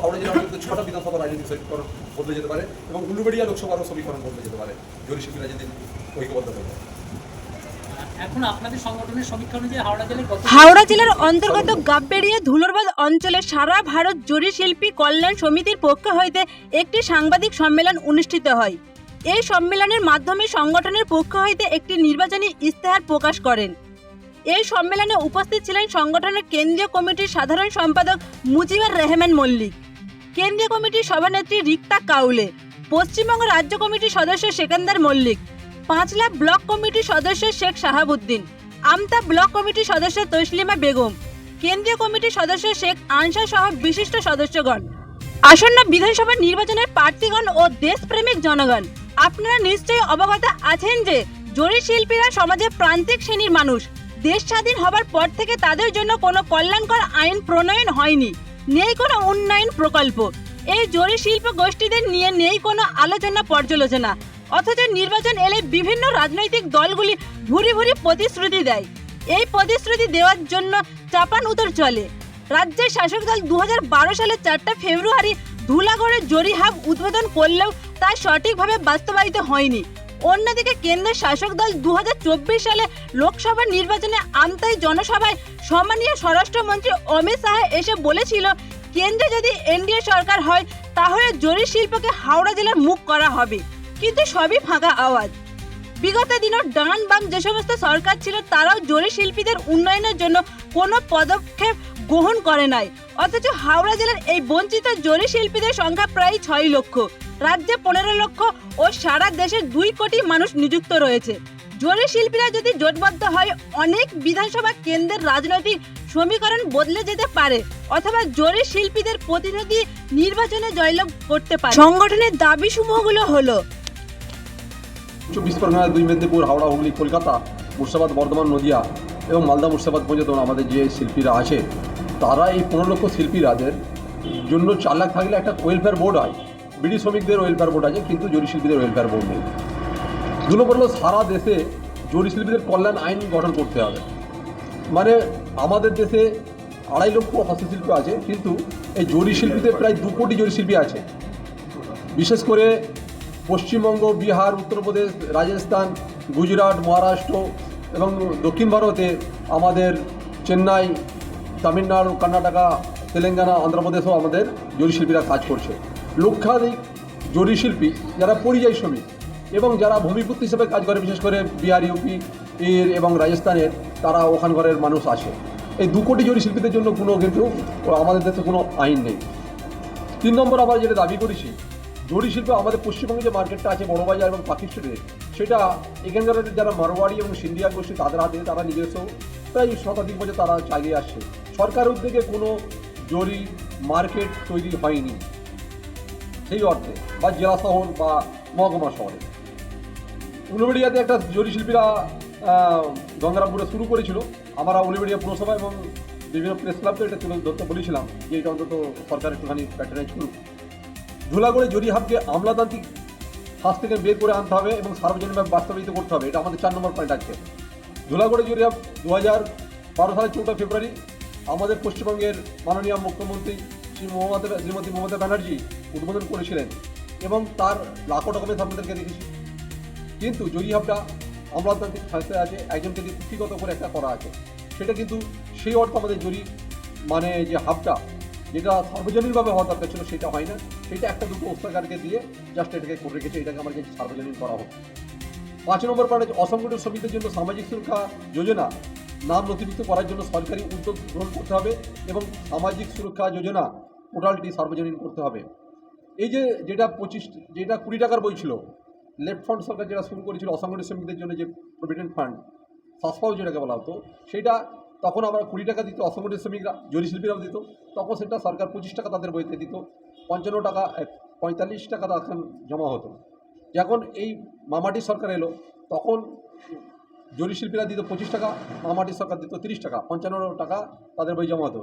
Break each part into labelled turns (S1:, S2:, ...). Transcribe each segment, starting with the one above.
S1: হাওড়া জেলার মধ্যে 6টা বিধানসভা রাজনৈতিক সমীকরণ বদলে যেতে পারে এবং উলুবেড়িয়া লোকসভারও সমীকরণ বদলে যেতে পারে জরি শিল্পীরা যদি ঐক্যবদ্ধ থাকে।
S2: এখন আপনাদের সংগঠনের সমীক্ষা অনুযায়ী
S3: হাওড়া জেলার অন্তর্গত গাববেড়িয়া ধুলোরবাদ অঞ্চলে সারা ভারত জরি শিল্পী কল্যাণ সমিতির পক্ষ হইতে একটি সাংবাদিক সম্মেলন অনুষ্ঠিত হয়। এই সম্মেলনের মাধ্যমে সংগঠনের পক্ষ হইতে একটি নির্বাচনী ইস্তেহার প্রকাশ করেন। এই সম্মেলনে উপস্থিত ছিলেন সংগঠনের কেন্দ্রীয় কমিটির সাধারণ সম্পাদক মুজিবুর রহমান মল্লিক, কেন্দ্রীয় কমিটির সভানেত্রী রিক্তা কাউলে, পশ্চিমবঙ্গ রাজ্য কমিটির সদস্য সেকান্দার মল্লিক, পাঁচলা ব্লক কমিটির সদস্য শেখ শাহাবুদ্দিন, আমতা ব্লক কমিটির সদস্য তসলিমা বেগম, কেন্দ্রীয় কমিটির সদস্য শেখ আনসার সহ বিশিষ্ট সদস্যগণ, আসন্ন বিধানসভা নির্বাচনের প্রার্থীগণ ও দেশপ্রেমিক জনগণ। আপনারা নিশ্চয়ই অবগত আছেন যে জরি শিল্পীরা সমাজের প্রান্তিক শ্রেণীর মানুষ। দেশ স্বাধীন হবার পর থেকে তাদের জন্য কোনো কল্যাণকর আইন প্রণয়ন হয়নি, নেই কোনো উন্নয়ন প্রকল্প। এই জরি শিল্প গোষ্ঠীদের নিয়ে নেই কোনো আলোচনা পর্যালোচনা, অথচ নির্বাচন এলে বিভিন্ন রাজনৈতিক দলগুলি ভুরি ভুরি প্রতিশ্রুতি দেয়। এই প্রতিশ্রুতি দেওয়ার জন্য চাপান উতর চলে। রাজ্যের শাসক দল 2012 সালের 4 ফেব্রুয়ারি ধুলাগড়ে জরি হাব উদ্বোধন করলেও তা সঠিকভাবে বাস্তবায়িত হয়নি। অন্যদিকে কেন্দ্রের শাসক দল 2024 সালে লোকসভা নির্বাচনে আমতাই জনসভায় সম্মানীয় স্বরাষ্ট্রমন্ত্রী অমিত শাহ এসে বলেছিল, কেন্দ্রে যদি এনডিএ সরকার হয় তাহলে জরি শিল্পকে হাওড়া জেলার মুখ করা হবে। কিন্তু সবই ফাঁকা আওয়াজ। বিগত দিনের ডান বাম যে সমস্ত সরকার ছিল তারাও জরি শিল্পীদের উন্নয়নের জন্য কোনো পদক্ষেপ গ্রহণ করে নাই। অথচ হাওড়া জেলার এই বঞ্চিত জরি শিল্পীদের সংখ্যা প্রায় 6 লক্ষ, রাজ্যে 15 লক্ষ ও সারা দেশে 2 কোটি মানুষ নিযুক্ত রয়েছে। জরি শিল্পীরা যদি জোটবদ্ধ হয় অনেক বিধানসভা কেন্দ্রের রাজনৈতিক সমীকরণ বদলে যেতে পারে, অথবা জরি শিল্পীদের প্রতিনিধি নির্বাচনে জয়লাভ করতে পারে। সংগঠনের দাবি সমূহগুলো হলো:
S1: 24 পরগনা, 2 মেদিনীপুর, হাওড়া, হুগলি, কলকাতা, মুর্শিদাবাদ, বর্ধমান, নদিয়া এবং মালদা মুর্শিদাবাদ পর্যন্ত আমাদের যে শিল্পীরা আছে তারা এই 15 লক্ষ শিল্পীরাদের জন্য 4 লাখ থাকলে একটা ওয়েলফেয়ার বোর্ড হয়। বিড়ি শ্রমিকদের ওয়েলফেয়ার বোর্ড আছে, কিন্তু জরি শিল্পীদের ওয়েলফেয়ার বোর্ড নেই। 2 নম্বর হলো সারা দেশে জরি শিল্পীদের কল্যাণ আইন গঠন করতে হবে। মানে আমাদের দেশে 2.5 লক্ষ হস্তশিল্প আছে, কিন্তু এই জরি শিল্পীদের প্রায় 2 কোটি জরি শিল্পী আছে। বিশেষ করে পশ্চিমবঙ্গ, বিহার, উত্তরপ্রদেশ, রাজস্থান, গুজরাট, মহারাষ্ট্র এবং দক্ষিণ ভারতে আমাদের চেন্নাই, তামিলনাড়ু, কর্ণাটকা, তেলেঙ্গানা, অন্ধ্রপ্রদেশেও আমাদের জরি শিল্পীরা কাজ করছে। লক্ষাধিক জরি শিল্পী যারা পরিযায়ী শ্রমিক এবং যারা ভূমিপুত্র হিসেবে কাজ করে, বিশেষ করে বিহার, ইউপি এবং রাজস্থানের, তারা ওখানকারের মানুষ আছে। এই 2 কোটি জরি শিল্পীদের জন্য কিন্তু আমাদের দেশে কোনো আইন নেই। 3 নম্বর আমরা যেটা দাবি করেছি, জরি শিল্প আমাদের পশ্চিমবঙ্গে যে মার্কেটটা আছে বড়বাজার এবং পাকিস্তানে, সেটা এখানকার যারা মারোয়াড়ি এবং সিন্ধিয়া গোষ্ঠী তাদের হাতে, তারা নিজস্ব প্রায় শতাধিক বছর তারা চালিয়ে আসছে। সরকার উদ্যোগে কোনো জরি মার্কেট তৈরি হয়নি সেই অর্থে, বা জেলা শহর বা মহকুমা শহরে। উলুবেড়িয়াতে একটা জরি শিল্পীরা গঙ্গারামপুরে শুরু করেছিল। আমরা উলুবেড়িয়া পুরসভা এবং বিভিন্ন প্রেস ক্লাবকে এটা তুলে ধরতে বলেছিলাম যে এটা অন্তত সরকার একটুখানি প্যাটার্নাইজ করুক। ধুলাগড়ে জরি হাবকে আমলাতান্ত্রিক হাত থেকে বের করে আনতে হবে এবং সার্বজনীনভাবে বাস্তবায়িত করতে হবে, এটা আমাদের 4 নম্বর পয়েন্ট আছে। ধুলাগড়ে জরি হাব 2012 সালের 14 ফেব্রুয়ারি আমাদের পশ্চিমবঙ্গের মাননীয় মুখ্যমন্ত্রী শ্রীমতী মমতা ব্যানার্জি উদ্বোধন করেছিলেন এবং তার লাখো ডকুমেন্টস আপনাদেরকে দেখেছি। কিন্তু জরি হাবটা আমলাতান্ত্রিক সংস্থায় আছে, একজনকে দিয়ে কুক্ষিগত করে একটা করা আছে। সেটা কিন্তু সেই অর্থ আমাদের জরি মানে যে হাবটা যেটা সার্বজনীনভাবে হওয়া দরকার ছিল সেটা হয় না। সেটা 1-2 ওস্তাকারকে দিয়ে জাস্ট এটাকে করে রেখেছে, এটাকে আমার কিন্তু সার্বজনীন করা হোক। 5 নম্বর পয়েন্ট, অসংগঠিত শ্রমিকদের জন্য সামাজিক সুরক্ষা যোজনা নাম নথিভুক্ত করার জন্য সরকারি উদ্যোগ গ্রহণ করতে হবে এবং সামাজিক সুরক্ষা যোজনা পোর্টালটি সার্বজনীন করতে হবে। এই যেটা 20 টাকার বই ছিল, লেফট ফ্রন্ট সরকার যেটা শুরু করেছিল অসংগঠিত শ্রমিকদের জন্য যে প্রভিডেন্ট ফান্ড, সাসপাও যেটাকে বলা হতো, সেটা তখন আমরা 20 টাকা দিত অসংগঠিত শ্রমিকরা, জরি শিল্পীরাও দিত। তখন সেটা সরকার 25 টাকা তাদের বইতে দিত, 45 টাকা তখন জমা হতো। যখন এই মামাটি সরকার এলো তখন জরি শিল্পীরা দিত 25 টাকা, মামাটি সরকার দিত 30 টাকা, 55 টাকা তাদের বই জমা হতো।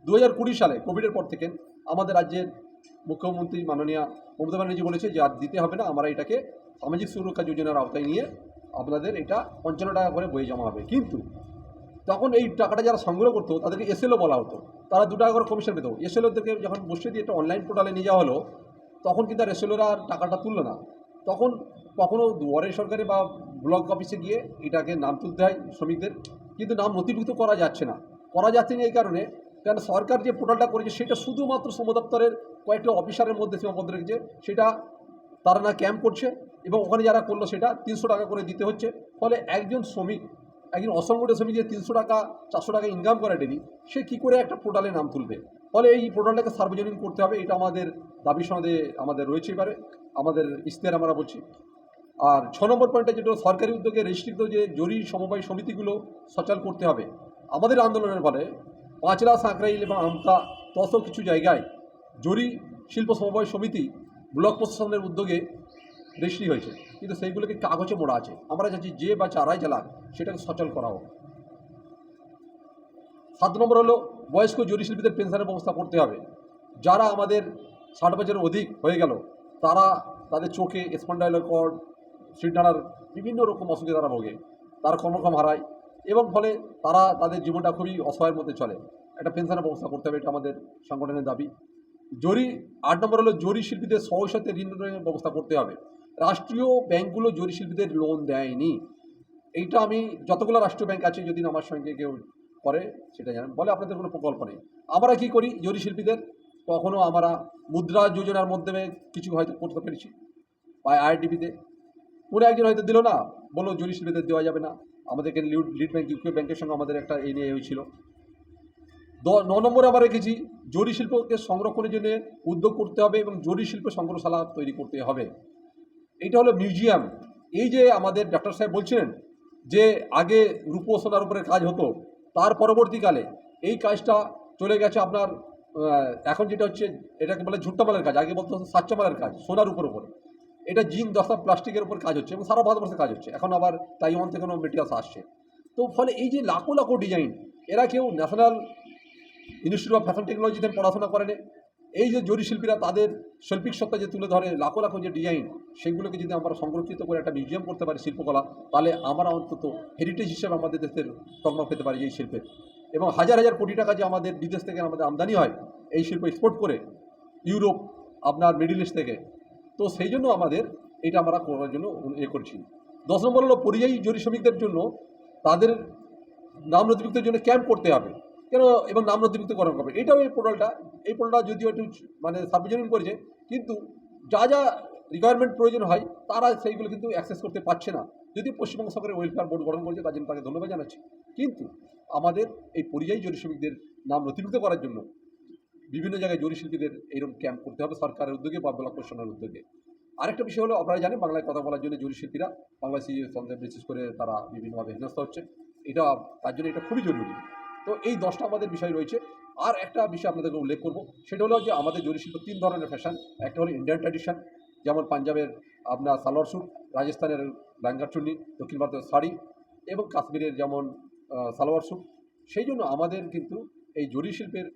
S1: 2020 সালে কোভিডের পর থেকে আমাদের রাজ্যের মুখ্যমন্ত্রী মাননীয় মমতা ব্যানার্জি বলেছে যে আর দিতে হবে না, আমরা এটাকে সামাজিক সুরক্ষা যোজনার আওতায় নিয়ে আপনাদের এটা 55 টাকা করে বই জমা হবে। কিন্তু তখন এই টাকাটা যারা সংগ্রহ করতো তাদেরকে এসএলও বলা হতো। তারা 2 টাকা করে কমিশন পেত। এসএলওদেরকে যখন বসিয়ে দিয়ে একটা অনলাইন পোর্টালে নিয়ে যাওয়া হলো, তখন কিন্তু আর এসএলওরা আর টাকাটা তুললো না। তখন কখনও দুয়ারে সরকারি বা ব্লক অফিসে গিয়ে এটাকে নাম তুলতে হয় শ্রমিকদের, কিন্তু নাম নথিভুক্ত করা যাচ্ছে না। এই কারণে, কেন সরকার যে পোর্টালটা করেছে সেটা শুধুমাত্র শ্রম দপ্তরের কয়েকটা অফিসারের মধ্যে সীমাবদ্ধ রেখেছে। সেটা তারা না ক্যাম্প করছে, এবং ওখানে যারা করলো সেটা 300 টাকা করে দিতে হচ্ছে। ফলে একজন শ্রমিক, একজন অসংগঠিত শ্রমিক যে 300 টাকা 400 টাকা ইনকাম করে ডেলি, সে কী করে একটা পোর্টালে নাম তুলবে? ফলে এই পোর্টালটাকে সার্বজনীন করতে হবে। এটা আমাদের দাবি সনদে আমাদের রয়েছে, এবারে আমাদের ইশতেহারে আমরা বলছি। আর 6 নম্বর পয়েন্টে যেটা সরকারি উদ্যোগে রেজিস্ট্রিত যে জরি সমবায় সমিতিগুলো সচল করতে হবে। আমাদের আন্দোলনের ফলে পাঁচলা, সাঁকরাইল এবং আমতা তত কিছু জায়গায় জরি শিল্প সমবায় সমিতি ব্লক প্রশাসনের উদ্যোগে রেজিস্ট্রি হয়েছে, কিন্তু সেইগুলোকে কাগজে মোড়া আছে। আমরা চাচ্ছি যে বা যারাই চালাক সেটাকে সচল করা হোক। 7 নম্বর হলো বয়স্ক জরি শিল্পীদের পেনশনের ব্যবস্থা করতে হবে। যারা আমাদের 60 বছরের অধিক হয়ে গেল, তারা তাদের চোখে স্পন্ডাইলার কর্ড, সিডনার বিভিন্ন রকম অসুখে তারা ভোগে, তারা কর্মক্ষম হারায়, এবং ফলে তারা তাদের জীবনটা খুবই অসহায়ের মধ্যে চলে। একটা পেনশনের ব্যবস্থা করতে হবে, এটা আমাদের সংগঠনের দাবি। 8 নম্বর হলো জরি শিল্পীদের সহসাতে ঋণের ব্যবস্থা করতে হবে। রাষ্ট্রীয় ব্যাংকগুলো জরি শিল্পীদের লোন দেয়নি। এইটা আমি যতগুলো রাষ্ট্রীয় ব্যাংক আছে, যদি আমার সঙ্গে কেউ করে সেটা জানেন, বলে আপনাদের কোনো প্রকল্প নেই। আমরা কী করি, জরি শিল্পীদের কখনও আমরা মুদ্রা যোজনার মাধ্যমে কিছু হয়তো করতে পেরেছি, বা আইআরডিপিতে কোনো একজন হয়তো দিল না, বললো জরি শিল্পীদের দেওয়া যাবে না। আমাদেরকে লিড ব্যাংক, ইউকো ব্যাংকের সঙ্গে আমাদের একটা এই নিয়ে হয়েছিল। 9 নম্বরে আবার রেখেছি জরি শিল্পকে সংরক্ষণের জন্য উদ্যোগ করতে হবে, এবং জরি শিল্প সংগ্রহশালা তৈরি করতে হবে। এইটা হলো মিউজিয়াম। এই যে আমাদের ডাক্তার সাহেব বলছিলেন যে আগে রূপো সোনার উপরে কাজ হতো, তার পরবর্তীকালে এই কাজটা চলে গেছে আপনার এখন যেটা হচ্ছে, এটাকে বলে ঝুট্টামালের কাজ। আগে বলতে সাচ্চামালের কাজ, সোনার উপর। এটা জিঙ্ক, দস্তা, প্লাস্টিকের উপর কাজ হচ্ছে, এবং সারা ভারতবর্ষে কাজ হচ্ছে। এখন আবার তাইওয়ান থেকে কোনো মেটেরিয়ালস আসছে। তো ফলে এই যে লাখো লাখো ডিজাইন, এরা কেউ ন্যাশনাল ইনস্টিটিউট অফ ফ্যাশন টেকনোলজিতে পড়াশোনা করেনি। এই যে জরি শিল্পীরা তাদের শৈল্পিক সত্তা যে তুলে ধরে, লাখো লাখো যে ডিজাইন, সেগুলোকে যদি আমরা সংরক্ষিত করে একটা মিউজিয়াম করতে পারি শিল্পকলা, তাহলে আমরা অন্তত হেরিটেজ হিসেবে আমাদের দেশের তকমা পেতে পারি এই শিল্পের। এবং হাজার হাজার কোটি টাকা যে আমাদের বিদেশ থেকে আমাদের আমদানি হয় এই শিল্প এক্সপোর্ট করে, ইউরোপ, আপনার মিডিল ইস্ট থেকে। তো সেই জন্য আমাদের এটা আমরা করার জন্য করছি। 10 নম্বর হলো পরিযায়ী জরি শ্রমিকদের জন্য তাদের নাম নথিভুক্তের জন্য ক্যাম্প করতে হবে কেন, এবং নাম নথিভুক্তকরণ করবে। এইটাও এই পোর্টালটা যদিও একটু মানে সার্বজনীন করেছে, কিন্তু যা যা রিকোয়ারমেন্ট প্রয়োজন হয় তারা সেইগুলো কিন্তু অ্যাক্সেস করতে পারছে না। যদি পশ্চিমবঙ্গ সরকারের ওয়েলফেয়ার বোর্ড গঠন করেছে, তার জন্য তাকে ধন্যবাদ জানাচ্ছি। কিন্তু আমাদের এই পরিযায়ী জরি শ্রমিকদের নাম নথিভুক্ত করার জন্য বিভিন্ন জায়গায় জরি শিল্পীদের এইরকম ক্যাম্প করতে হবে সরকারের উদ্যোগে বা ব্লক প্রশাসনের উদ্যোগে। আরেকটা বিষয় হলো, আপনারা জানেন বাংলায় কথা বলার জন্য জরি শিল্পীরা বাংলা সন্দেহ বিশেষ করে তারা বিভিন্নভাবে হেনস্থ হচ্ছে। এটা তার জন্য এটা খুবই জরুরি। তো এই 10টা আমাদের বিষয় রয়েছে। আর একটা বিষয় আপনাদেরকে উল্লেখ করব, সেটা হলো যে আমাদের জরি শিল্প 3 ধরনের ফ্যাশন। একটা হলো ইন্ডিয়ান ট্র্যাডিশন, যেমন পাঞ্জাবের আপনার সালোয়ার স্যুট, রাজস্থানের লেহেঙ্গা চুন্নি, দক্ষিণ ভারতের শাড়ি, এবং কাশ্মীরের যেমন সালোয়ার স্যুট। সেই জন্য আমাদের কিন্তু এই জরি শিল্পের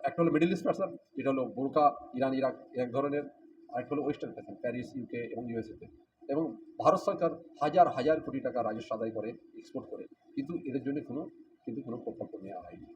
S1: একটা হলো মিডল ইস্ট ফ্যাশন, যেটা হলো বোরকা, ইরান, ইরাক এক ধরনের। আরেকটা হলো ওয়েস্টার্ন ফ্যাশন, প্যারিস, ইউকে এবং ইউএসএতে। এবং ভারত সরকার হাজার হাজার কোটি টাকা রাজস্ব আদায় করে, এক্সপোর্ট করে, কিন্তু এদের জন্য কোনো প্রকল্প নেওয়া হয়নি।